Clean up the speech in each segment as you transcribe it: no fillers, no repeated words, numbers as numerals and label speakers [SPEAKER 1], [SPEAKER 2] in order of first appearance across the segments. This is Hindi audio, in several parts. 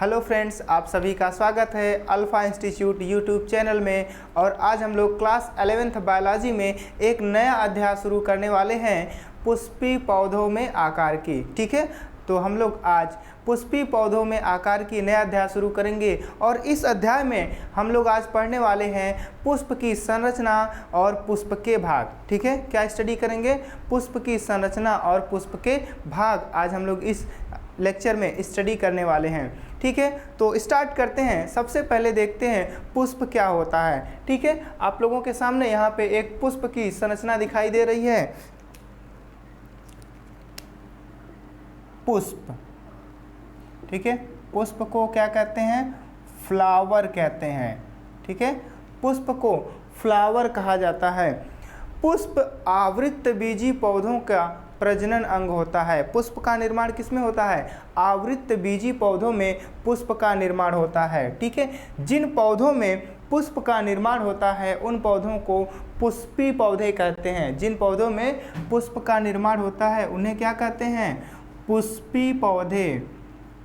[SPEAKER 1] हेलो फ्रेंड्स, आप सभी का स्वागत है अल्फा इंस्टीट्यूट यूट्यूब चैनल में। और आज हम लोग क्लास 11th बायोलॉजी में एक नया अध्याय शुरू करने वाले हैं, पुष्पी पौधों में आकार की। ठीक है, तो हम लोग आज पुष्पी पौधों में आकार की नया अध्याय शुरू करेंगे। और इस अध्याय में हम लोग आज पढ़ने वाले हैं पुष्प की संरचना और पुष्प के भाग। ठीक है, क्या स्टडी करेंगे? पुष्प की संरचना और पुष्प के भाग आज हम लोग इस लेक्चर में स्टडी करने वाले हैं। ठीक है, तो स्टार्ट करते हैं। सबसे पहले देखते हैं पुष्प क्या होता है। ठीक है, आप लोगों के सामने यहाँ पे एक पुष्प की संरचना दिखाई दे रही है। पुष्प, ठीक है, पुष्प को क्या कहते हैं? फ्लावर कहते हैं। ठीक है, पुष्प को फ्लावर कहा जाता है। पुष्प आवृतबीजी पौधों का प्रजनन अंग होता है। पुष्प का निर्माण किसमें होता है? आवृतबीजी पौधों में पुष्प का निर्माण होता है। ठीक है, जिन पौधों में पुष्प का निर्माण होता है उन पौधों को पुष्पी पौधे कहते हैं। जिन पौधों में पुष्प का निर्माण होता है उन्हें क्या कहते हैं? पुष्पी पौधे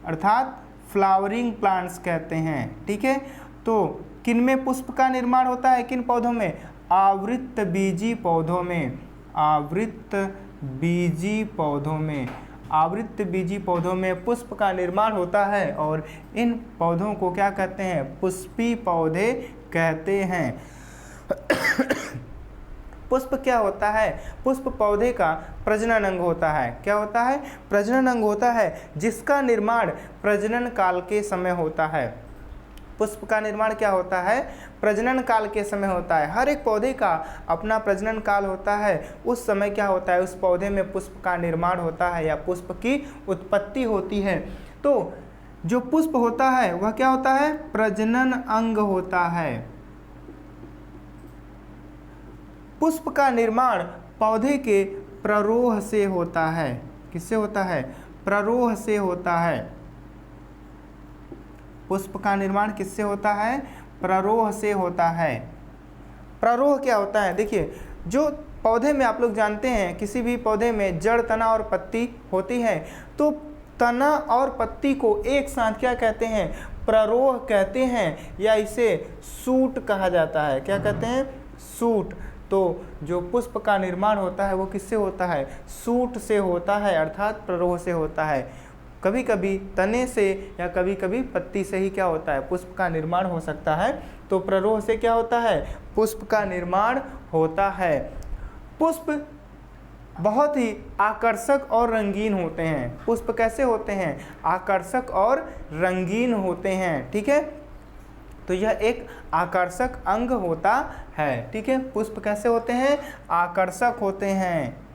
[SPEAKER 1] अर्थात फ्लावरिंग प्लांट्स कहते हैं। ठीक है, तो किन में पुष्प का निर्माण होता है? किन पौधों में? आवृतबीजी पौधों में। आवृतबीजी पौधों में, आवृतबीजी पौधों में पुष्प का निर्माण होता है और इन पौधों को क्या कहते हैं? पुष्पी पौधे कहते हैं। पुष्प क्या होता है? पुष्प पौधे का प्रजनन अंग होता है। क्या होता है? प्रजनन अंग होता है, जिसका निर्माण प्रजनन काल के समय होता है। पुष्प का निर्माण क्या होता है? प्रजनन काल के समय होता है। हर एक पौधे का अपना प्रजनन काल होता है। उस समय क्या होता है? उस पौधे में पुष्प का निर्माण होता है या पुष्प की उत्पत्ति होती है। तो जो पुष्प होता है वह क्या होता है? प्रजनन अंग होता है। पुष्प का निर्माण पौधे के प्ररोह से होता है। किससे होता है? प्ररोह से होता है। पुष्प का निर्माण किससे होता है? प्ररोह से होता है। प्ररोह क्या होता है? देखिए, जो पौधे में आप लोग जानते हैं किसी भी पौधे में जड़, तना और पत्ती होती है, तो तना और पत्ती को एक साथ क्या कहते हैं? प्ररोह कहते हैं, या इसे सूट कहा जाता है। क्या कहते हैं? सूट। तो जो पुष्प का निर्माण होता है वो किससे होता है? सूट से होता है, अर्थात प्ररोह से होता है। कभी कभी तने से या कभी कभी पत्ती से ही क्या होता है? पुष्प का निर्माण हो सकता है। तो प्ररोह से क्या होता है? पुष्प का निर्माण होता है। पुष्प बहुत ही आकर्षक और रंगीन होते हैं। पुष्प कैसे होते हैं? आकर्षक और रंगीन होते हैं। ठीक है, तो यह एक आकर्षक अंग होता है। ठीक है, पुष्प कैसे होते हैं? आकर्षक होते हैं।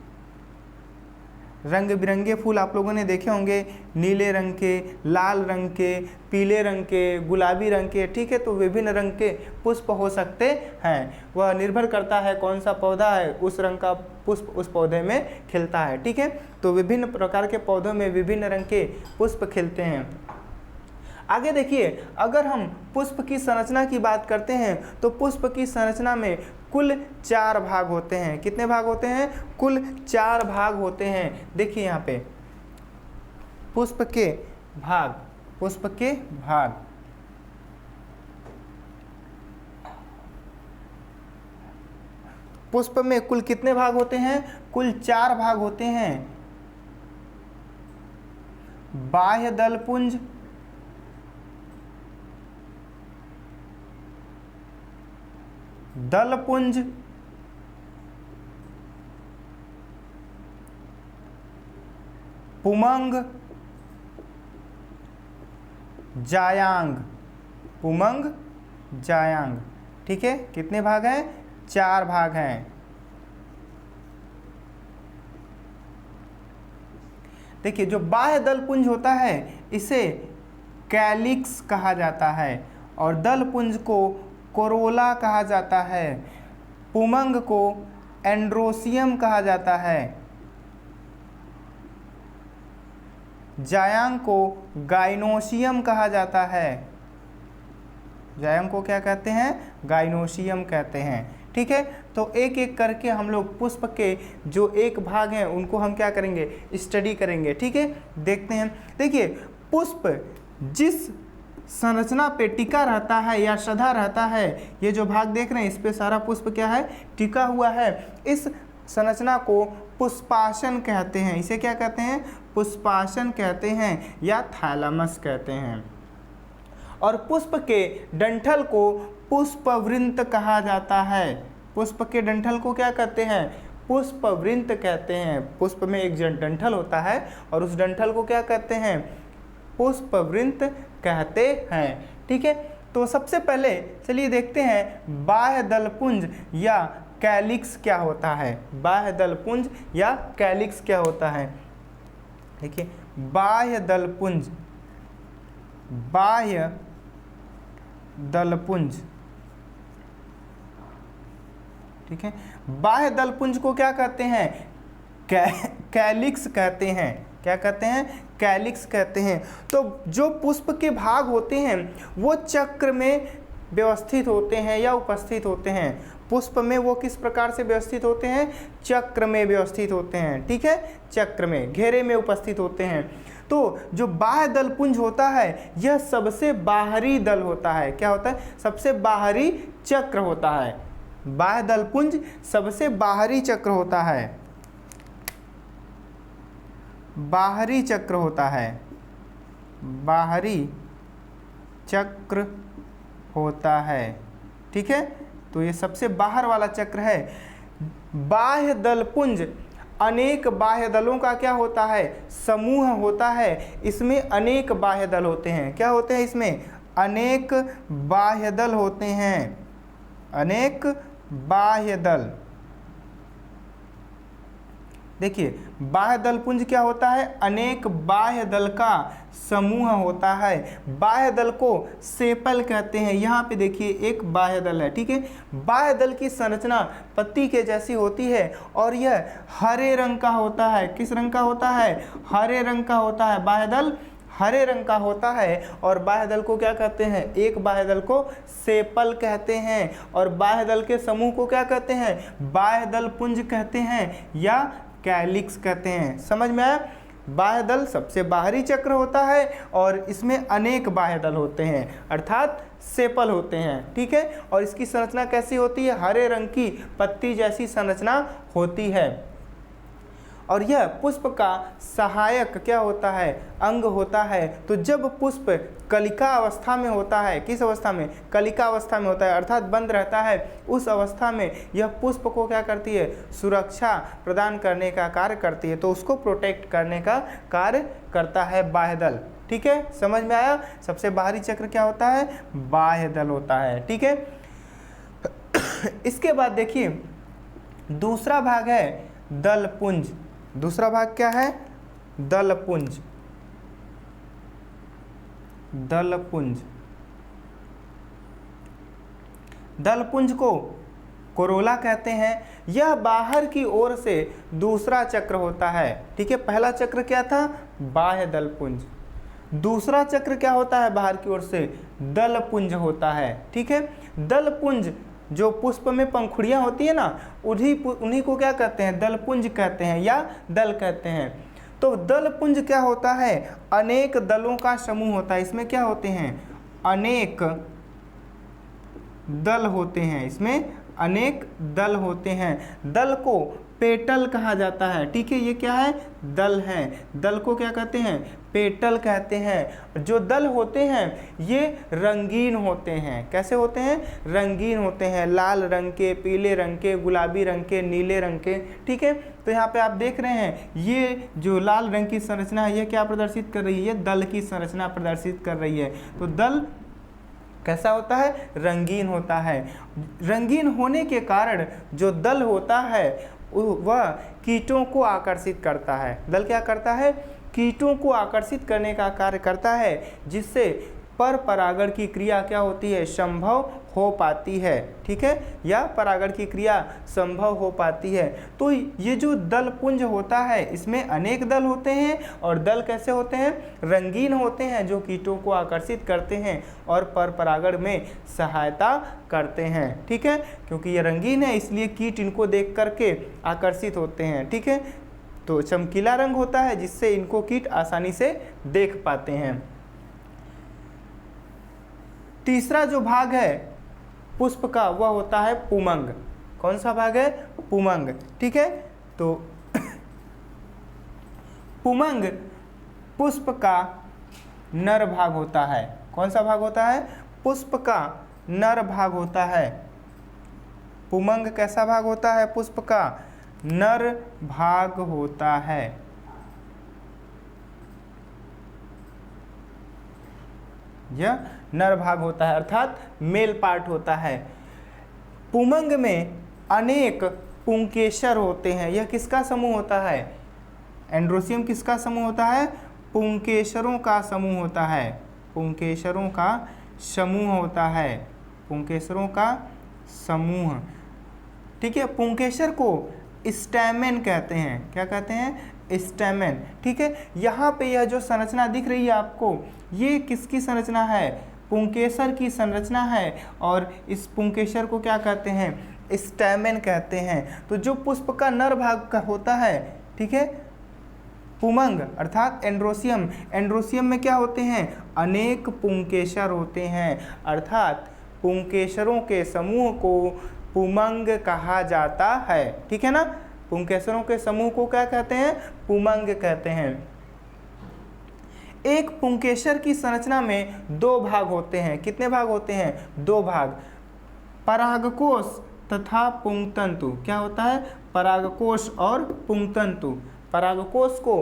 [SPEAKER 1] रंग बिरंगे फूल आप लोगों ने देखे होंगे, नीले रंग के, लाल रंग के, पीले रंग के, गुलाबी रंग के। ठीक है, तो विभिन्न रंग के पुष्प हो सकते हैं। वह निर्भर करता है कौन सा पौधा है, उस रंग का पुष्प उस पौधे में खिलता है। ठीक है, तो विभिन्न प्रकार के पौधों में विभिन्न रंग के पुष्प खिलते हैं। आगे देखिए, अगर हम पुष्प की संरचना की बात करते हैं तो पुष्प की संरचना में कुल 4 भाग होते हैं। कितने भाग होते हैं? कुल 4 भाग होते हैं। देखिए यहाँ पे पुष्प के भाग, पुष्प के भाग। पुष्प में कुल कितने भाग होते हैं? कुल 4 भाग होते हैं। बाह्य दलपुंज, दलपुंज, पुमंग, जायांग। पुमंग, जायांग। ठीक है, कितने भाग हैं? 4 भाग हैं। देखिए, जो बाह्य दलपुंज होता है इसे कैलिक्स कहा जाता है और दलपुंज को कोरोला कहा जाता है। पुमंग को एंड्रोसियम कहा जाता है। जायांग को गाइनोसियम कहा जाता है। जायांग को क्या कहते हैं? गाइनोसियम कहते हैं। ठीक है, तो एक एक करके हम लोग पुष्प के जो एक भाग हैं उनको हम क्या करेंगे? स्टडी करेंगे। ठीक है, देखते हैं। देखिए, पुष्प जिस संरचना पे टिका रहता है या सधा रहता है, ये जो भाग देख रहे हैं इस पे सारा पुष्प क्या है, टिका हुआ है। इस संरचना को पुष्पासन कहते हैं। इसे क्या कहते हैं, पुष्पासन कहते हैं या थैलेमस कहते हैं। और पुष्प के डंठल को पुष्पवृंत कहा जाता है। पुष्प के डंठल को क्या कहते हैं, पुष्पवृंत कहते हैं। पुष्प में एक डंठल होता है और उस डंठल को क्या कहते हैं, पुष्पवृंत कहते हैं। ठीक है, तो सबसे पहले चलिए देखते हैं बाह्य दलपुंज या कैलिक्स क्या होता है। बाह्य दलपुंज या कैलिक्स क्या होता है। देखिए बाह्य दलपुंज, बाह्य दलपुंज, ठीक है, बाह्य दलपुंज को क्या कहते हैं, कैलिक्स कहते हैं। क्या कहते हैं, कैलिक्स कहते हैं। तो जो पुष्प के भाग होते हैं वो चक्र में व्यवस्थित होते हैं या उपस्थित होते हैं। पुष्प में वो किस प्रकार से व्यवस्थित होते हैं, चक्र में व्यवस्थित होते हैं। ठीक है, चक्र में, घेरे में उपस्थित होते हैं। तो जो बाह्य दलपुंज होता है यह सबसे बाहरी दल होता है। क्या होता है, सबसे बाहरी चक्र होता है। बाह्य दलपुंज सबसे बाहरी चक्र होता है, बाहरी चक्र होता है, बाहरी चक्र होता है। ठीक है, तो ये सबसे बाहर वाला चक्र है। बाह्य दलपुंज अनेक बाह्य दलों का क्या होता है, समूह होता है। इसमें अनेक बाह्य दल होते हैं। क्या होते हैं, इसमें अनेक बाह्य दल होते हैं, अनेक बाह्य दल। देखिए बाह्य दलपुंज क्या होता है, अनेक बाह्य दल का समूह होता है। बाह्य दल को सेपल कहते हैं। यहाँ पे देखिए एक बाह्य दल है। ठीक है, बाह्य दल की संरचना पत्ती के जैसी होती है और यह हरे रंग का होता है। किस रंग का होता है, हरे रंग का होता है। बाह्य दल हरे रंग का होता है और बाह्य दल को क्या कहते हैं, एक बाह्य दल को सेपल कहते हैं और बाह्य दल के समूह को क्या कहते हैं, बाह्य दल पुंज कहते हैं या कैलिक्स कहते हैं। समझ में आया। बाह्य दल सबसे बाहरी चक्र होता है और इसमें अनेक बाह्य दल होते हैं अर्थात सेपल होते हैं। ठीक है, और इसकी संरचना कैसी होती है, हरे रंग की पत्ती जैसी संरचना होती है। और यह पुष्प का सहायक क्या होता है, अंग होता है। तो जब पुष्प कलिका अवस्था में होता है, किस अवस्था में, कलिका अवस्था में होता है अर्थात बंद रहता है, उस अवस्था में यह पुष्प को क्या करती है, सुरक्षा प्रदान करने का कार्य करती है। तो उसको प्रोटेक्ट करने का कार्य करता है बाह्य दल। ठीक है, समझ में आया। सबसे बाहरी चक्र क्या होता है, बाह्य दल होता है। ठीक है, इसके बाद देखिए दूसरा भाग है दलपुंज। दूसरा भाग क्या है, दलपुंज। दलपुंज, दलपुंज को कोरोला कहते हैं। यह बाहर की ओर से दूसरा चक्र होता है। ठीक है, पहला चक्र क्या था, बाह्य दलपुंज। दूसरा चक्र क्या होता है, बाहर की ओर से दलपुंज होता है। ठीक है, दलपुंज जो पुष्प में पंखुड़ियाँ होती है ना, उन्हीं को क्या कहते हैं, दलपुंज कहते हैं या दल कहते हैं। तो दलपुंज क्या होता है, अनेक दलों का समूह होता है। इसमें क्या होते हैं, अनेक दल होते हैं। इसमें अनेक दल होते हैं। दल को पेटल कहा जाता है। ठीक है, ये क्या है, दल है। दल को क्या कहते हैं, पेटल कहते हैं। जो दल होते हैं ये रंगीन होते हैं। कैसे होते हैं, रंगीन होते हैं, लाल रंग के, पीले रंग के, गुलाबी रंग के, नीले रंग के। ठीक है, तो यहाँ पे आप देख रहे हैं ये जो लाल रंग की संरचना है ये क्या प्रदर्शित कर रही है, दल की संरचना प्रदर्शित कर रही है। तो दल कैसा होता है, रंगीन होता है। रंगीन होने के कारण जो दल होता है वह कीटों को आकर्षित करता है। दल क्या करता है, कीटों को आकर्षित करने का कार्य करता है, जिससे पर परागण की क्रिया क्या होती है, संभव हो पाती है। ठीक है, या परागण की क्रिया संभव हो पाती है। तो ये जो दल पुंज होता है इसमें अनेक दल होते हैं और दल कैसे होते हैं, रंगीन होते हैं, जो कीटों को आकर्षित करते हैं और पर परागण में सहायता करते हैं। ठीक है, क्योंकि ये रंगीन है इसलिए कीट इनको देख करके आकर्षित होते हैं। ठीक है, तो चमकीला रंग होता है जिससे इनको कीट आसानी से देख पाते हैं। तीसरा जो भाग है पुष्प का वह होता है पुमंग। कौन सा भाग है? पुमंग। ठीक है, तो पुमंग पुष्प का नर भाग होता है। कौन सा भाग होता है? पुष्प का नर भाग होता है। पुमंग कैसा भाग होता है? पुष्प का नर भाग होता है। यह नर भाग होता है, अर्थात मेल पार्ट होता है। पुमंग में अनेक पुंकेसर होते हैं। यह किसका समूह होता है? एंड्रोसियम किसका समूह होता है? पुंकेसरों का समूह होता है। पुंकेसरों का समूह होता है। पुंकेसरों का समूह। ठीक है, पुंकेसर को स्टैमेन कहते हैं। क्या कहते हैं? स्टैमेन। ठीक है, यहाँ पे यह जो संरचना दिख रही है आपको, ये किसकी संरचना है? पुंकेसर की संरचना है। और इस पुंकेसर को क्या कहते हैं? स्टैमेन कहते हैं। तो जो पुष्प का नर भाग का होता है, ठीक है, पुमंग अर्थात एंड्रोसियम, एंड्रोसियम में क्या होते हैं? अनेक पुंकेसर होते हैं, अर्थात पुंकेसरों के समूह को पुमंग कहा जाता है। ठीक है ना, पुंकेसरों के समूह को क्या कहते हैं? पुमंग कहते हैं। एक पुंकेसर की संरचना में दो भाग होते हैं। कितने भाग होते हैं? दो भाग, परागकोश तथा पुंतंतु। क्या होता है? परागकोश और पुंतंतु। परागकोश को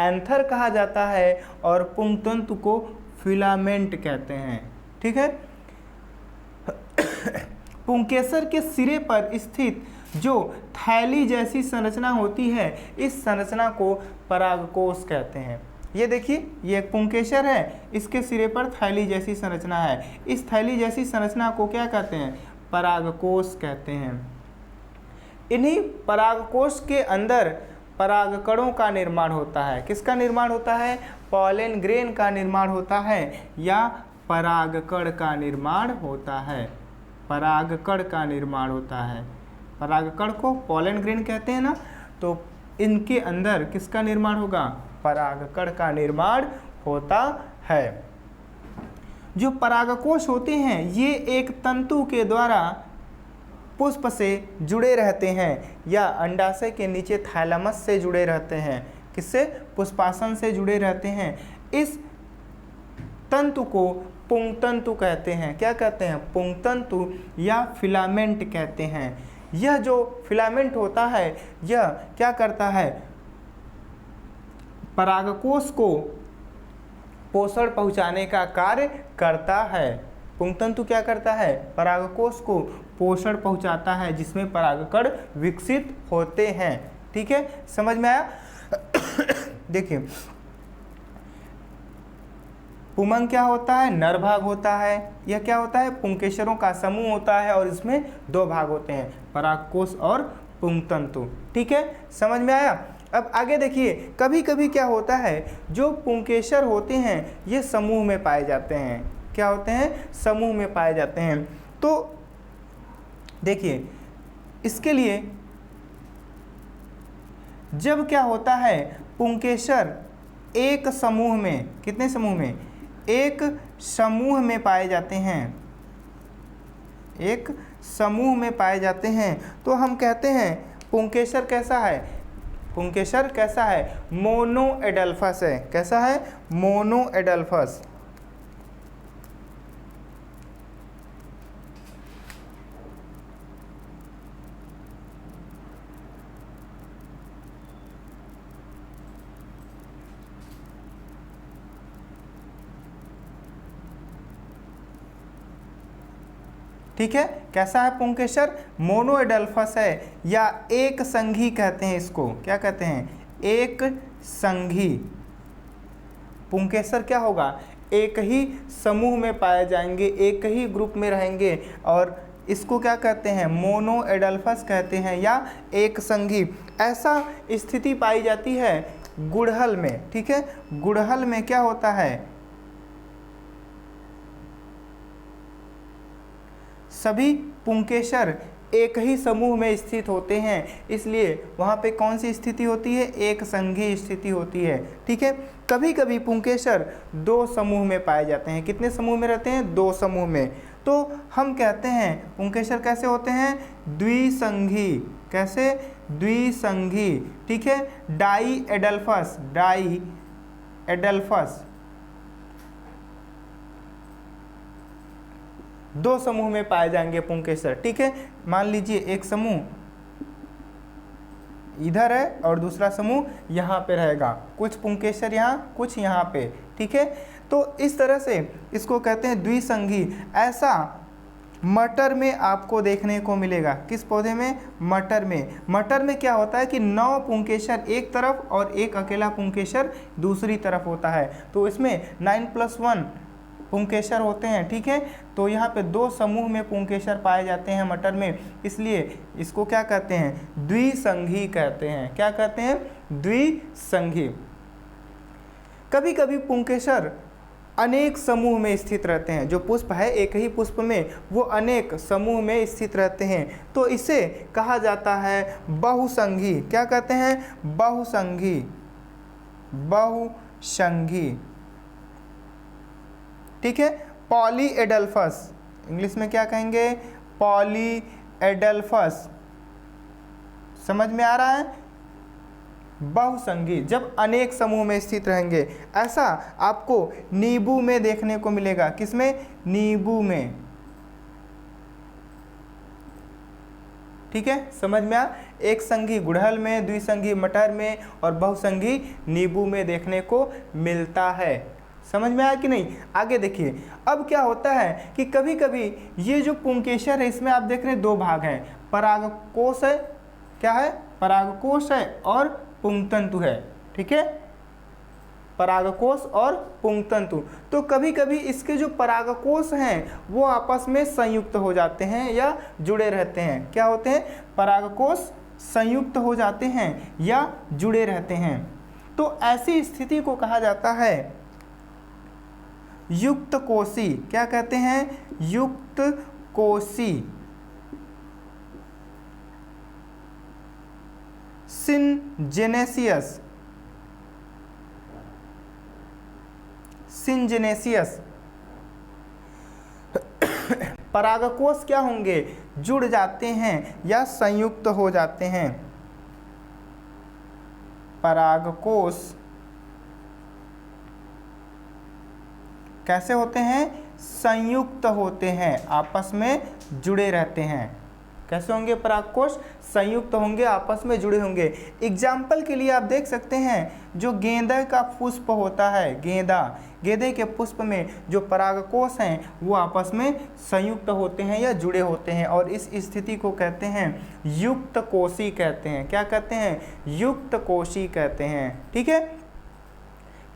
[SPEAKER 1] एंथर कहा जाता है और पुंतंतु को फिलामेंट कहते हैं। ठीक है, पुंकेसर के सिरे पर स्थित जो थैली जैसी संरचना होती है, इस संरचना को परागकोश कहते हैं। ये देखिए, ये एक पुंकेसर है, इसके सिरे पर थैली जैसी संरचना है। इस थैली जैसी संरचना को क्या कहते हैं? परागकोश कहते हैं। इन्हीं परागकोश के अंदर परागकणों का निर्माण होता है। किसका निर्माण होता है? पॉलन ग्रेन का निर्माण होता है या परागकण का निर्माण होता है। परागकण का निर्माण होता है। परागकण को पॉलन ग्रेन कहते हैं ना, तो इनके अंदर किसका निर्माण होगा? परागकण का निर्माण होता है। जो परागकोश होते हैं ये एक तंतु के द्वारा पुष्प से जुड़े रहते हैं या अंडाशय के नीचे थैलेमस से जुड़े रहते हैं। किससे? पुष्पासन से जुड़े रहते हैं। इस तंतु को पुंतंतु कहते हैं। क्या कहते हैं? पुंतंतु या फिलामेंट कहते हैं। यह जो फिलामेंट होता है यह क्या करता है? परागकोश को पोषण पहुंचाने का कार्य करता है। पुंतंतु क्या करता है? परागकोश को पोषण पहुंचाता है जिसमें परागकण विकसित होते हैं। ठीक है, समझ में आया? देखिए, पुमंग क्या होता है? नर भाग होता है। यह क्या होता है? पुंकेसरों का समूह होता है और इसमें दो भाग होते हैं, परागकोश और पुंतंतु। ठीक है, समझ में आया? अब आगे देखिए, कभी कभी क्या होता है, जो पुंकेसर होते हैं ये समूह में पाए जाते हैं। क्या होते हैं? समूह में पाए जाते हैं। तो देखिए, इसके लिए जब क्या होता है, पुंकेसर एक समूह में, कितने समूह में? एक समूह में पाए जाते हैं। एक समूह में पाए जाते हैं तो हम कहते हैं पुंकेसर कैसा है? पुंकेसर कैसा है? मोनोएडल्फस है। कैसा है? मोनोएडल्फस। ठीक है, कैसा है पुंकेसर? मोनोएडल्फस है या एक संघी कहते हैं इसको। क्या कहते हैं? एक संघी। पुंकेसर क्या होगा? एक ही समूह में पाए जाएंगे, एक ही ग्रुप में रहेंगे और इसको क्या कहते हैं? मोनोएडल्फस कहते हैं या एक संघी। ऐसा स्थिति पाई जाती है गुड़हल में। ठीक है, गुड़हल में क्या होता है? सभी पुंकेसर एक ही समूह में स्थित होते हैं, इसलिए वहाँ पे कौन सी स्थिति होती है, एक संघीय स्थिति होती है। ठीक है, कभी कभी पुंकेसर दो समूह में पाए जाते हैं। कितने समूह में रहते हैं, दो समूह में। तो हम कहते हैं पुंकेसर कैसे होते हैं, द्विसंघी। कैसे, द्विसंघी। ठीक है, डाई एडल्फस, डाई एडल्फस दो समूह में पाए जाएंगे पुंकेसर। ठीक है, मान लीजिए एक समूह इधर है और दूसरा समूह यहाँ पे रहेगा, कुछ पुंकेसर यहाँ, कुछ यहाँ पे। ठीक है, तो इस तरह से इसको कहते हैं द्विसंघी। ऐसा मटर में आपको देखने को मिलेगा। किस पौधे में, मटर में। मटर में क्या होता है कि 9 पुंकेसर एक तरफ और एक अकेला पुंकेसर दूसरी तरफ होता है, तो इसमें 9+1 पुंकेसर होते हैं। ठीक है, तो यहाँ पे दो समूह में पुंकेसर पाए जाते हैं मटर में, इसलिए इसको क्या कहते हैं, द्विसंघी कहते हैं। क्या कहते हैं, द्विसंघी। कभी कभी पुंकेसर अनेक समूह में स्थित रहते हैं। जो पुष्प है एक ही पुष्प में, वो अनेक समूह में स्थित रहते हैं, तो इसे कहा जाता है बहुसंघी। क्या कहते हैं, बहुसंघी, बहुसंघी। ठीक है, पॉली एडल्फस, इंग्लिश में क्या कहेंगे, पॉली एडल्फस। समझ में आ रहा है, बहुसंघी जब अनेक समूह में स्थित रहेंगे। ऐसा आपको नींबू में देखने को मिलेगा। किसमें, नींबू में। ठीक है, समझ में आ, एक संघी गुड़हल में, द्विसंघी मटर में और बहुसंघी नींबू में देखने को मिलता है। समझ में आया कि नहीं। आगे देखिए, अब क्या होता है कि कभी कभी ये जो पुंकेसर है इसमें आप देख रहे हैं दो भाग हैं, परागकोश है, क्या है, परागकोश है और पुंतंतु है। ठीक है, परागकोश और पुंतंतु। तो कभी कभी इसके जो परागकोश हैं वो आपस में संयुक्त हो जाते हैं या जुड़े रहते हैं। क्या होते हैं, परागकोश संयुक्त हो जाते हैं या जुड़े रहते हैं। तो ऐसी स्थिति को कहा जाता है युक्त कोशी। क्या कहते हैं, युक्त कोशी। सिनजेनेसियस, सिनजेनेसियस। परागकोश क्या होंगे, जुड़ जाते हैं या संयुक्त हो जाते हैं। परागकोश कैसे होते हैं, संयुक्त होते हैं, आपस में जुड़े रहते हैं। कैसे होंगे परागकोश, संयुक्त होंगे, आपस में जुड़े होंगे। एग्जाम्पल के लिए आप देख सकते हैं जो गेंदा का पुष्प होता है, गेंदे के पुष्प में जो परागकोश हैं वो आपस में संयुक्त होते हैं या जुड़े होते हैं, और इस स्थिति को कहते हैं युक्त कोशी कहते हैं। क्या कहते हैं, युक्त कोशी कहते हैं। ठीक है,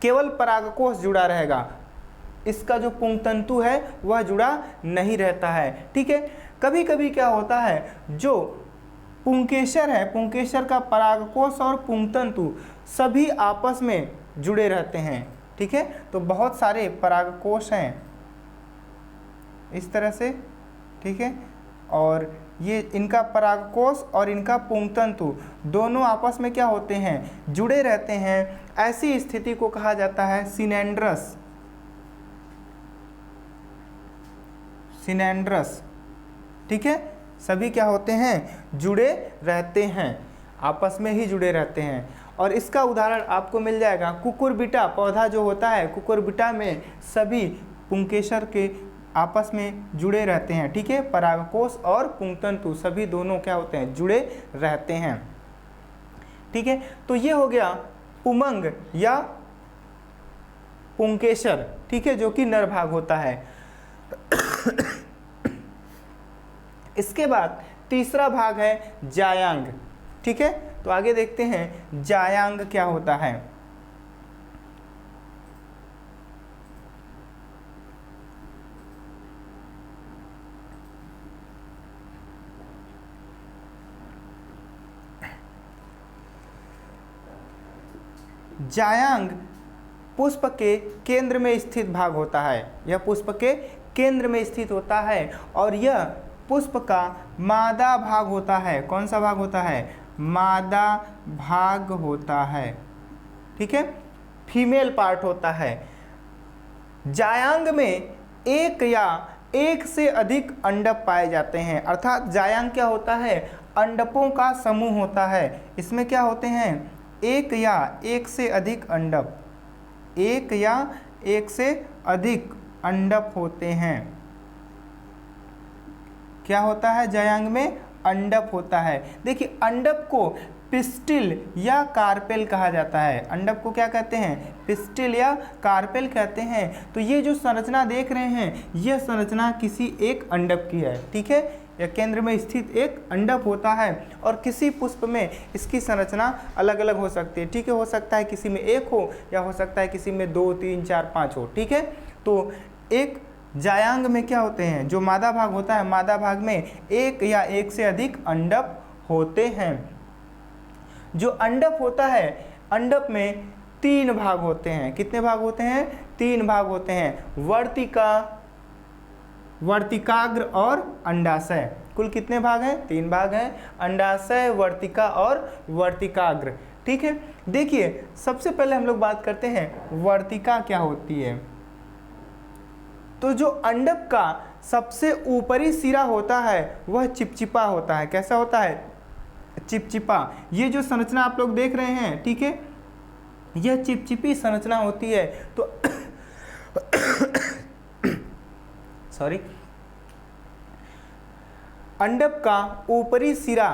[SPEAKER 1] केवल परागकोश जुड़ा रहेगा, इसका जो पुंतंतु है वह जुड़ा नहीं रहता है। ठीक है, कभी कभी क्या होता है, जो पुंकेसर है, पुंकेसर का परागकोश और पुंतंतु सभी आपस में जुड़े रहते हैं। ठीक है, तो बहुत सारे परागकोश हैं इस तरह से। ठीक है, और ये इनका परागकोश और इनका पुंतंतु दोनों आपस में क्या होते हैं, जुड़े रहते हैं। ऐसी स्थिति को कहा जाता है सिनेंड्रस, सिनेंड्रस। ठीक है, सभी क्या होते हैं, जुड़े रहते हैं, आपस में ही जुड़े रहते हैं। और इसका उदाहरण आपको मिल जाएगा कुकुरबिटा पौधा जो होता है, कुकुरबिटा में सभी पुंकेसर के आपस में जुड़े रहते हैं। ठीक है, परागकोश और पुंतंतु सभी दोनों क्या होते हैं, जुड़े रहते हैं। ठीक है, तो ये हो गया पुमंग या पुंकेसर। ठीक है, जो कि नर भाग होता है। इसके बाद तीसरा भाग है जायांग। ठीक है, तो आगे देखते हैं जायांग क्या होता है। जायांग पुष्प के केंद्र में स्थित भाग होता है, यह पुष्प के केंद्र में स्थित होता है और यह पुष्प का मादा भाग होता है। कौन सा भाग होता है? मादा भाग होता है, ठीक है, फीमेल पार्ट होता है। जायांग में एक या एक से अधिक अंडक पाए जाते हैं, अर्थात जायांग क्या होता है? अंडकों का समूह होता है। इसमें क्या होते हैं? एक या एक से अधिक अंडक, एक या एक से अधिक अंडक होते हैं। क्या होता है? जायांग में अंडक होता है। देखिए, अंडक को पिस्टिल या कार्पेल कहा जाता है। अंडक को क्या कहते हैं? पिस्टिल या कार्पेल कहते हैं। तो ये जो संरचना देख रहे हैं, यह संरचना किसी एक अंडक की है, ठीक है। यह केंद्र में स्थित एक अंडक होता है और किसी पुष्प में इसकी संरचना अलग अलग हो सकती है, ठीक है। हो सकता है किसी में एक हो या हो सकता है किसी में 2, 3, 4, 5 हो, ठीक है। तो एक जायांग में क्या होते हैं? जो मादा भाग होता है, मादा भाग में एक या एक से अधिक अंडक होते हैं। जो अंडक होता है, अंडक में 3 भाग होते हैं। कितने भाग होते हैं? 3 भाग होते हैं। वर्तिका, वर्तिकाग्र और अंडाशय। कुल कितने भाग हैं? 3 भाग हैं, अंडाशय, वर्तिका और वर्तिकाग्र, ठीक है। देखिए, सबसे पहले हम लोग बात करते हैं वर्तिका क्या होती है। तो जो अंडक का सबसे ऊपरी सिरा होता है वह चिपचिपा होता है। कैसा होता है? चिपचिपा। ये जो संरचना आप लोग देख रहे हैं, ठीक है, यह चिपचिपी संरचना होती है। तो सॉरी, अंडक का ऊपरी सिरा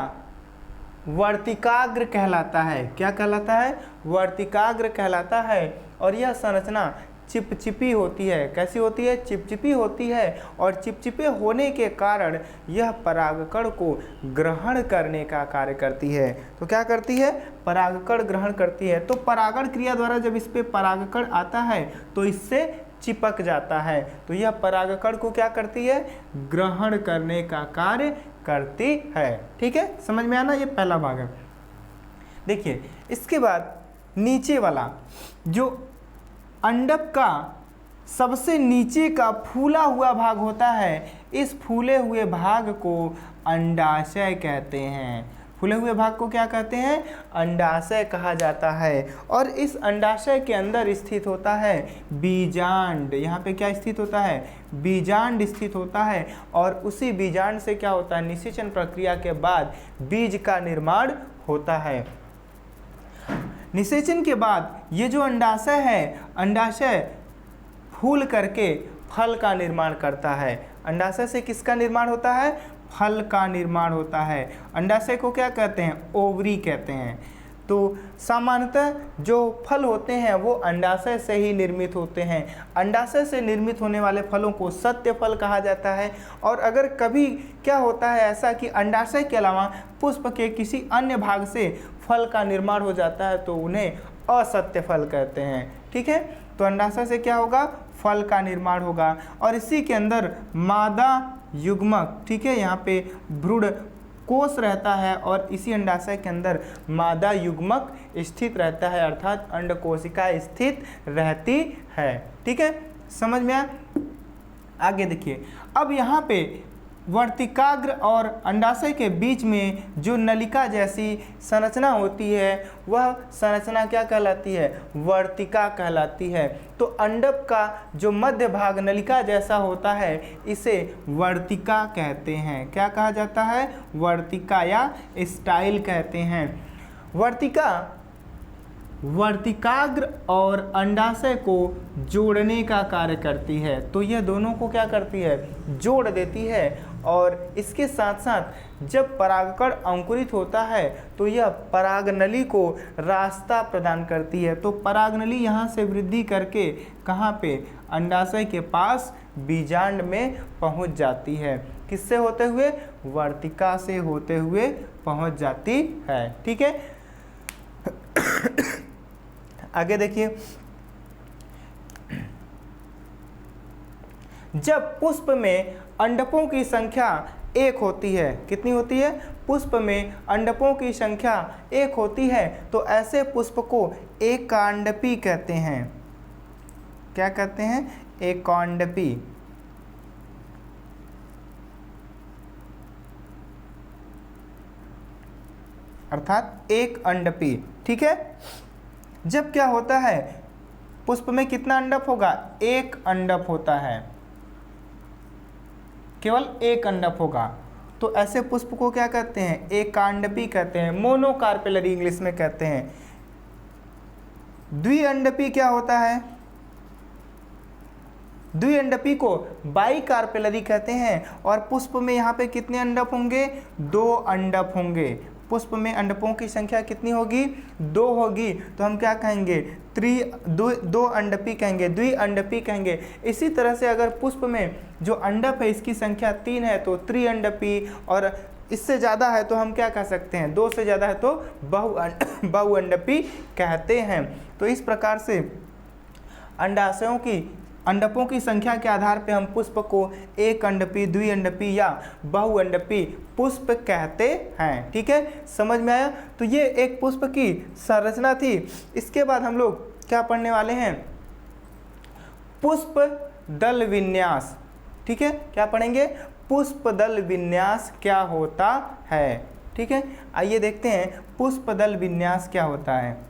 [SPEAKER 1] वर्तिकाग्र कहलाता है। क्या कहलाता है? वर्तिकाग्र कहलाता है। और यह संरचना चिपचिपी होती है। कैसी होती है? चिपचिपी होती है। और चिपचिपे होने के कारण यह परागकण को ग्रहण करने का कार्य करती है। तो क्या करती है? परागकण ग्रहण करती है। तो परागण क्रिया द्वारा जब इस पे परागकण आता है तो इससे चिपक जाता है। तो यह परागकण को क्या करती है? ग्रहण करने का कार्य करती है, ठीक है। समझ में आना? ये पहला भाग है। देखिए, इसके बाद नीचे वाला जो अंडक का सबसे नीचे का फूला हुआ भाग होता है, इस फूले हुए भाग को अंडाशय कहते हैं। फूले हुए भाग को क्या कहते हैं? अंडाशय कहा जाता है। और इस अंडाशय के अंदर स्थित होता है बीजांड। यहाँ पे क्या स्थित होता है? बीजांड स्थित होता है। और उसी बीजांड से क्या होता है? निषेचन प्रक्रिया के बाद बीज का निर्माण होता है। निषेचन के बाद ये जो अंडाशय है, अंडाशय फूल करके फल का निर्माण करता है। अंडाशय से किसका निर्माण होता है? फल का निर्माण होता है। अंडाशय को क्या कहते हैं? ओवरी कहते हैं। तो सामान्यतः जो फल होते हैं वो अंडाशय से ही निर्मित होते हैं। अंडाशय से निर्मित होने वाले फलों को सत्य फल कहा जाता है। और अगर कभी क्या होता है ऐसा कि अंडाशय के अलावा पुष्प के किसी अन्य भाग से फल का निर्माण हो जाता है तो उन्हें असत्य फल कहते हैं, ठीक है। तो अंडाशय से क्या होगा? फल का निर्माण होगा। और इसी के अंदर मादा युग्मक, ठीक है, यहाँ पे भ्रूण कोष रहता है और इसी अंडाशय के अंदर मादा युग्मक स्थित रहता है, अर्थात अंडकोशिका स्थित रहती है, ठीक है। समझ में आया? आगे देखिए, अब यहाँ पे वर्तिकाग्र और अंडाशय के बीच में जो नलिका जैसी संरचना होती है वह संरचना क्या कहलाती है? वर्तिका कहलाती है। तो अंडक का जो मध्य भाग नलिका जैसा होता है इसे वर्तिका कहते हैं। क्या कहा जाता है? वर्तिका या स्टाइल कहते हैं। वर्तिका वर्तिकाग्र और अंडाशय को जोड़ने का कार्य करती है। तो यह दोनों को क्या करती है? जोड़ देती है। और इसके साथ साथ जब परागकण अंकुरित होता है तो यह परागनली को रास्ता प्रदान करती है। तो परागनली यहाँ से वृद्धि करके कहाँ पे? अंडाशय के पास बीजांड में पहुँच जाती है। किससे होते हुए? वर्तिका से होते हुए पहुँच जाती है, ठीक है। आगे देखिए, जब पुष्प में अंडकों की संख्या 1 होती है, कितनी होती है? पुष्प में अंडकों की संख्या 1 होती है तो ऐसे पुष्प को एकांडपी कहते हैं। क्या कहते हैं? एकांडपी। अर्थात एक अंडपी। ठीक है, जब क्या होता है पुष्प में कितना अंडप होगा, एक अंडप होता है, केवल एक अंडप होगा। तो ऐसे पुष्प को क्या कहते हैं, एकांडपी कहते हैं, मोनोकार्पेलरी इंग्लिश में कहते हैं। द्विअंडपी क्या होता है, द्विअंडपी को बाइकार्पेलरी कहते हैं। और पुष्प में यहाँ पे कितने अंडप होंगे, दो अंडप होंगे। पुष्प में अंडपों की संख्या कितनी होगी, दो होगी। तो हम क्या कहेंगे, दो अंडपी कहेंगे, द्विअंडपी कहेंगे। इसी तरह से अगर पुष्प में जो अंडप है इसकी संख्या 3 है तो त्रिअंडपी, और इससे ज़्यादा है तो हम क्या कह सकते हैं, 2 से ज़्यादा है तो बहुअंडपी कहते हैं। तो इस प्रकार से अंडाशयों की, अंडपों की संख्या के आधार पर हम पुष्प को एक अंडपी, द्विअंडपी या बहुअंडपी पुष्प कहते हैं। ठीक है, समझ में आया। तो ये एक पुष्प की संरचना थी। इसके बाद हम लोग क्या पढ़ने वाले हैं, पुष्प दल विन्यास। ठीक है, क्या पढ़ेंगे, पुष्प दल विन्यास क्या होता है। ठीक है, आइए देखते हैं पुष्प दल विन्यास क्या होता है।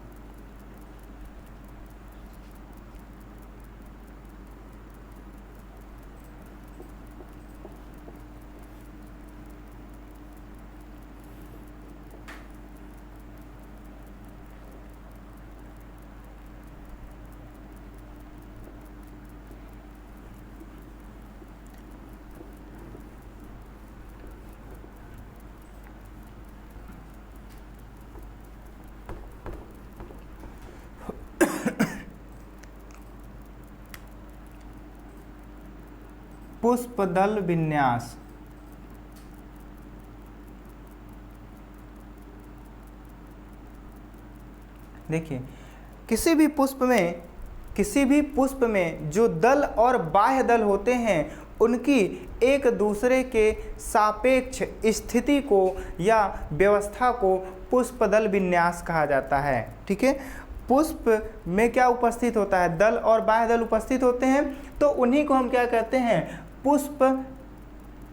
[SPEAKER 1] पुष्प दल विन्यास, देखिए किसी भी पुष्प में जो दल और बाह्य दल होते हैं उनकी एक दूसरे के सापेक्ष स्थिति को या व्यवस्था को पुष्प दल विन्यास कहा जाता है। ठीक है, पुष्प में क्या उपस्थित होता है, दल और बाह्य दल उपस्थित होते हैं, तो उन्हीं को हम क्या कहते हैं, पुष्प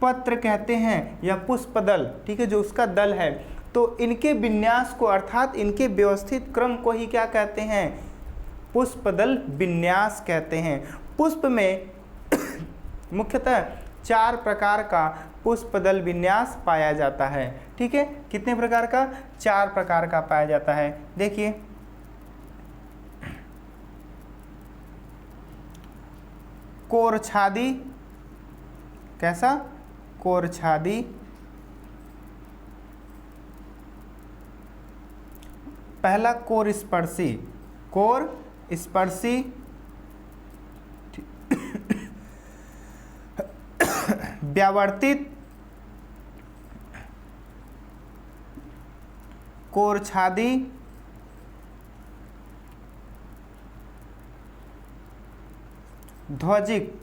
[SPEAKER 1] पत्र कहते हैं या पुष्प दल। ठीक है, जो उसका दल है, तो इनके विन्यास को अर्थात इनके व्यवस्थित क्रम को ही क्या कहते हैं, पुष्प दल विन्यास कहते हैं। पुष्प में मुख्यतः 4 प्रकार का पुष्प दल विन्यास पाया जाता है। ठीक है, कितने प्रकार का, 4 प्रकार का पाया जाता है। देखिए, कोरछादी, कैसा, कोरछादी, पहला कोरस्पर्शी, कोरस्पर्शी, व्यावर्तित, कोरछादी, ध्वजिक।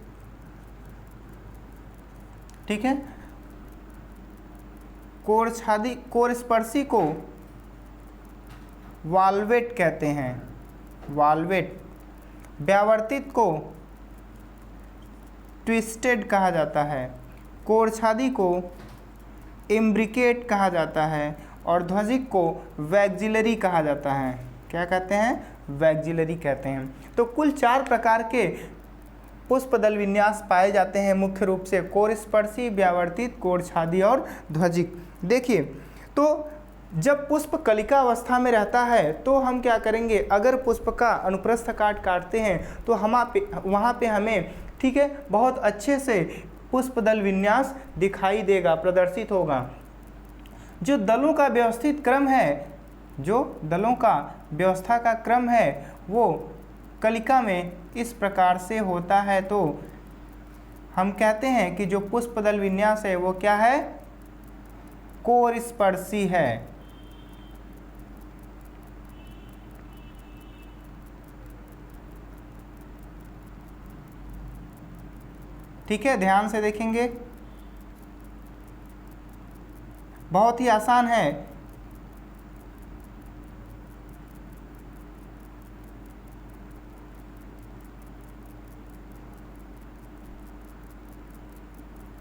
[SPEAKER 1] ठीक है, कोरछादी, कोरस्पर्शी को वाल्वेट कहते हैं, वाल्वेट। व्यावर्तित को ट्विस्टेड कहा जाता है, कोरछादी को इम्ब्रिकेट कहा जाता है, और ध्वजिक को वैक्जिलरी कहा जाता है। क्या कहते हैं, वैक्जिलरी कहते हैं। तो कुल 4 प्रकार के पुष्प दल विन्यास पाए जाते हैं, मुख्य रूप से कोरस्पर्शी, व्यावर्तित, कोरछादी और ध्वजिक। देखिए, तो जब पुष्प कलिका अवस्था में रहता है तो हम क्या करेंगे, अगर पुष्प का अनुप्रस्थ काट काटते हैं तो वहाँ पे हमें, ठीक है, बहुत अच्छे से पुष्प दल विन्यास दिखाई देगा, प्रदर्शित होगा। जो दलों का व्यवस्थित क्रम है, जो दलों का व्यवस्था का क्रम है, वो कलिका में इस प्रकार से होता है। तो हम कहते हैं कि जो पुष्प दल विन्यास है वो क्या है, कोरस्पर्शी है। ठीक है, ध्यान से देखेंगे, बहुत ही आसान है।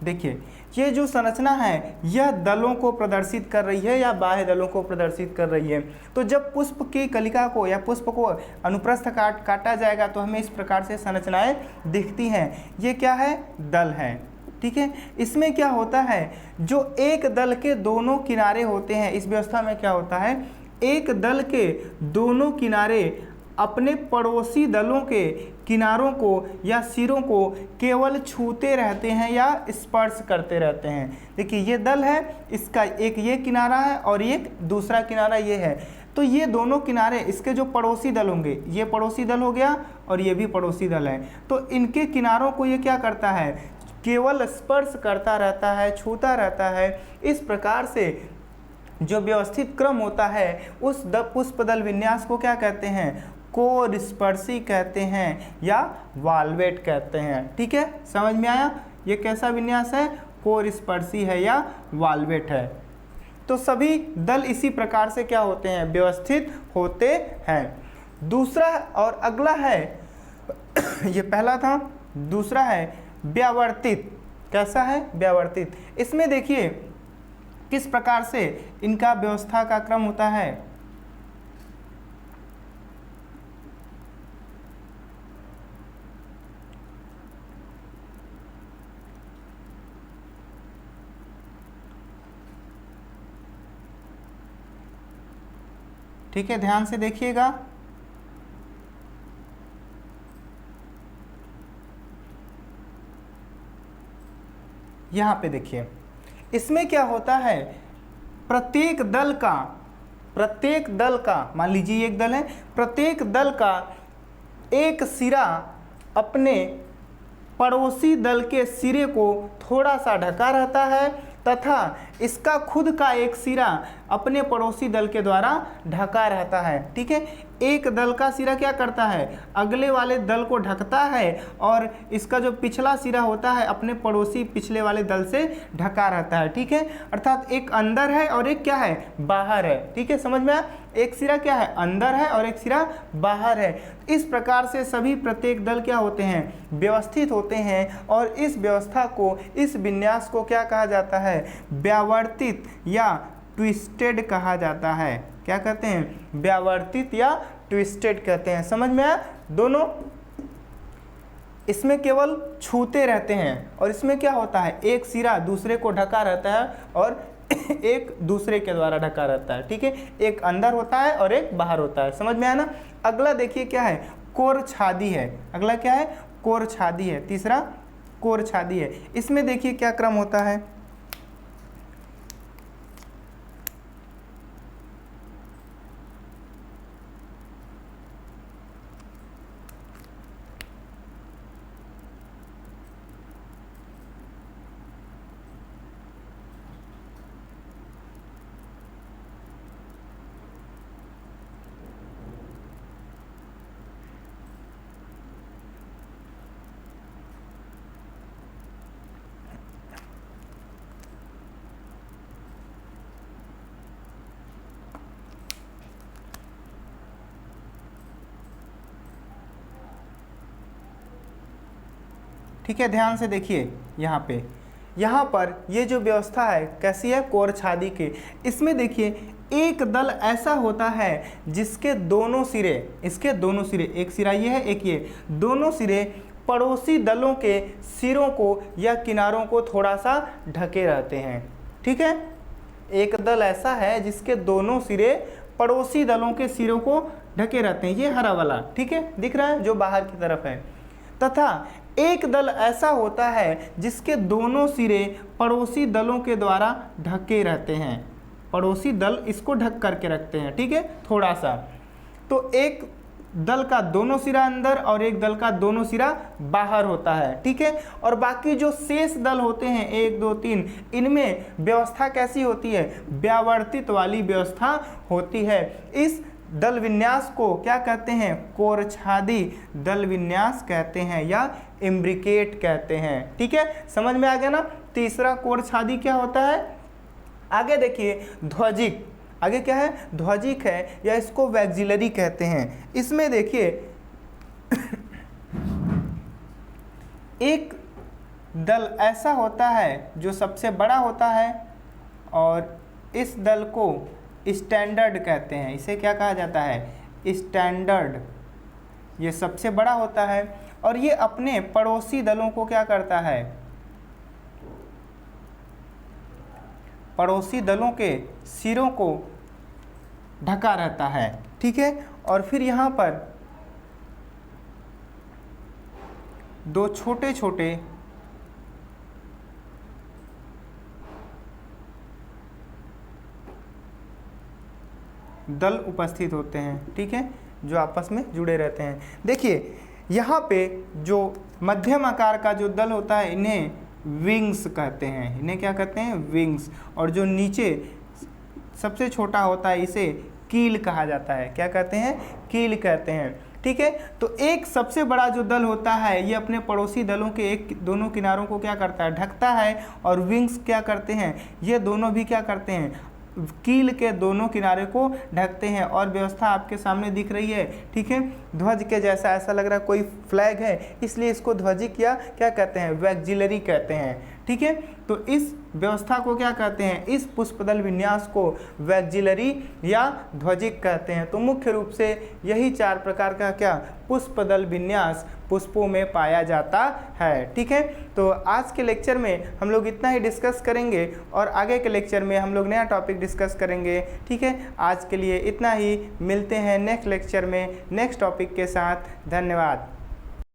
[SPEAKER 1] देखिए ये जो संरचना है यह दलों को प्रदर्शित कर रही है या बाह्य दलों को प्रदर्शित कर रही है। तो जब पुष्प की कलिका को या पुष्प को अनुप्रस्थ काटा जाएगा तो हमें इस प्रकार से संरचनाएं दिखती हैं। ये क्या है? दल है। ठीक है, इसमें क्या होता है, जो एक दल के दोनों किनारे होते हैं, इस व्यवस्था में क्या होता है, एक दल के दोनों किनारे अपने पड़ोसी दलों के किनारों को या सिरों को केवल छूते रहते हैं या स्पर्श करते रहते हैं। देखिए ये दल है, इसका एक ये किनारा है और एक दूसरा किनारा ये है। तो ये दोनों किनारे इसके जो पड़ोसी दल होंगे, ये पड़ोसी दल हो गया और ये भी पड़ोसी दल है, तो इनके किनारों को ये क्या करता है, केवल स्पर्श करता रहता है, छूता रहता है। इस प्रकार से जो व्यवस्थित क्रम होता है उस पुष्प दल विन्यास को क्या कहते हैं, कोरस्पर्शी कहते हैं या वाल्वेट कहते हैं। ठीक है, समझ में आया? ये कैसा विन्यास है, कोरस्पर्शी है या वाल्वेट है। तो सभी दल इसी प्रकार से क्या होते हैं, व्यवस्थित होते हैं। दूसरा और अगला है ये पहला था, दूसरा है व्यावर्तित। कैसा है? व्यावर्तित। इसमें देखिए किस प्रकार से इनका व्यवस्था का क्रम होता है। ठीक है, ध्यान से देखिएगा। यहाँ पे देखिए इसमें क्या होता है, प्रत्येक दल का मान लीजिए एक दल है, प्रत्येक दल का एक सिरा अपने पड़ोसी दल के सिरे को थोड़ा सा ढका रहता है तथा इसका खुद का एक सिरा अपने पड़ोसी दल के द्वारा ढका रहता है। ठीक है, एक दल का सिरा क्या करता है, अगले वाले दल को ढकता है और इसका जो पिछला सिरा होता है अपने पड़ोसी पिछले वाले दल से ढका रहता है। ठीक है, अर्थात एक अंदर है और एक क्या है, बाहर है। ठीक है, समझ में आया? एक सिरा क्या है, अंदर है और एक सिरा बाहर है। इस प्रकार से सभी प्रत्येक दल क्या होते हैं, व्यवस्थित होते हैं और इस व्यवस्था को, इस विन्यास को क्या कहा जाता है, व्यावर्तित या ट्विस्टेड कहा जाता है। क्या कहते हैं, व्यावर्तित या ट्विस्टेड कहते हैं। समझ में आया? दोनों इसमें केवल छूते रहते हैं और इसमें क्या होता है, एक सिरा दूसरे को ढका रहता है और एक दूसरे के द्वारा ढका रहता है। ठीक है, एक अंदर होता है और एक बाहर होता है। समझ में आया ना? अगला देखिए क्या है, कोरछादी है। अगला क्या है, कोरछादी है। तीसरा कोरछादी है। इसमें देखिए क्या क्रम होता है, ठीक है, ध्यान से देखिए। यहाँ पर ये जो व्यवस्था है कैसी है, कोरछादी के। इसमें देखिए एक दल ऐसा होता है जिसके दोनों सिरे, इसके दोनों सिरे, एक सिरा ये है एक ये, दोनों सिरे पड़ोसी दलों के सिरों को या किनारों को थोड़ा सा ढके रहते हैं। ठीक है, एक दल ऐसा है जिसके दोनों सिरे पड़ोसी दलों के सिरों को ढके रहते हैं। ये हरा वाला, ठीक है, दिख रहा है, जो बाहर की तरफ है। तथा एक दल ऐसा होता है जिसके दोनों सिरे पड़ोसी दलों के द्वारा ढके रहते हैं। पड़ोसी दल इसको ढक करके रखते हैं। ठीक है, थोड़ा सा। तो एक दल का दोनों सिरा अंदर और एक दल का दोनों सिरा बाहर होता है। ठीक है, और बाकी जो शेष दल होते हैं 1 2 3, इनमें व्यवस्था कैसी होती है, व्यावर्तित वाली व्यवस्था होती है। इस दल विन्यास को क्या कहते हैं, कोरछादी दल विन्यास कहते हैं या इम्ब्रिकेट कहते हैं। ठीक है, समझ में आ गया ना? तीसरा कोरछादी क्या होता है। आगे देखिए ध्वजिक। आगे क्या है, ध्वजिक है या इसको वैक्सिलरी कहते हैं। इसमें देखिए एक दल ऐसा होता है जो सबसे बड़ा होता है और इस दल को स्टैंडर्ड कहते हैं। इसे क्या कहा जाता है? स्टैंडर्ड। ये सबसे बड़ा होता है और ये अपने पड़ोसी दलों को क्या करता है? पड़ोसी दलों के सिरों को ढका रहता है। ठीक है, और फिर यहाँ पर दो छोटे छोटे दल उपस्थित होते हैं। ठीक है, जो आपस में जुड़े रहते हैं। देखिए यहाँ पे जो मध्यम आकार का जो दल होता है इन्हें विंग्स कहते हैं। इन्हें क्या कहते हैं? विंग्स। और जो नीचे सबसे छोटा होता है इसे कील कहा जाता है। क्या कहते हैं? कील कहते हैं। ठीक है, तो एक सबसे बड़ा जो दल होता है ये अपने पड़ोसी दलों के एक दोनों किनारों को क्या करता है? ढकता है। और विंग्स क्या करते हैं? ये दोनों भी क्या करते हैं? कील के दोनों किनारे को ढकते हैं। और व्यवस्था आपके सामने दिख रही है। ठीक है, ध्वज के जैसा ऐसा लग रहा है कोई फ्लैग है, इसलिए इसको ध्वजिक या क्या कहते हैं? वैक्जिलरी कहते हैं। ठीक है, तो इस व्यवस्था को क्या कहते हैं? इस पुष्पदल विन्यास को वैक्जिलरी या ध्वजिक कहते हैं। तो मुख्य रूप से यही 4 प्रकार का क्या पुष्पदल विन्यास पुष्पों में पाया जाता है। ठीक है, तो आज के लेक्चर में हम लोग इतना ही डिस्कस करेंगे और आगे के लेक्चर में हम लोग नया टॉपिक डिस्कस करेंगे। ठीक है, आज के लिए इतना ही। मिलते हैं नेक्स्ट लेक्चर में नेक्स्ट टॉपिक के साथ। धन्यवाद।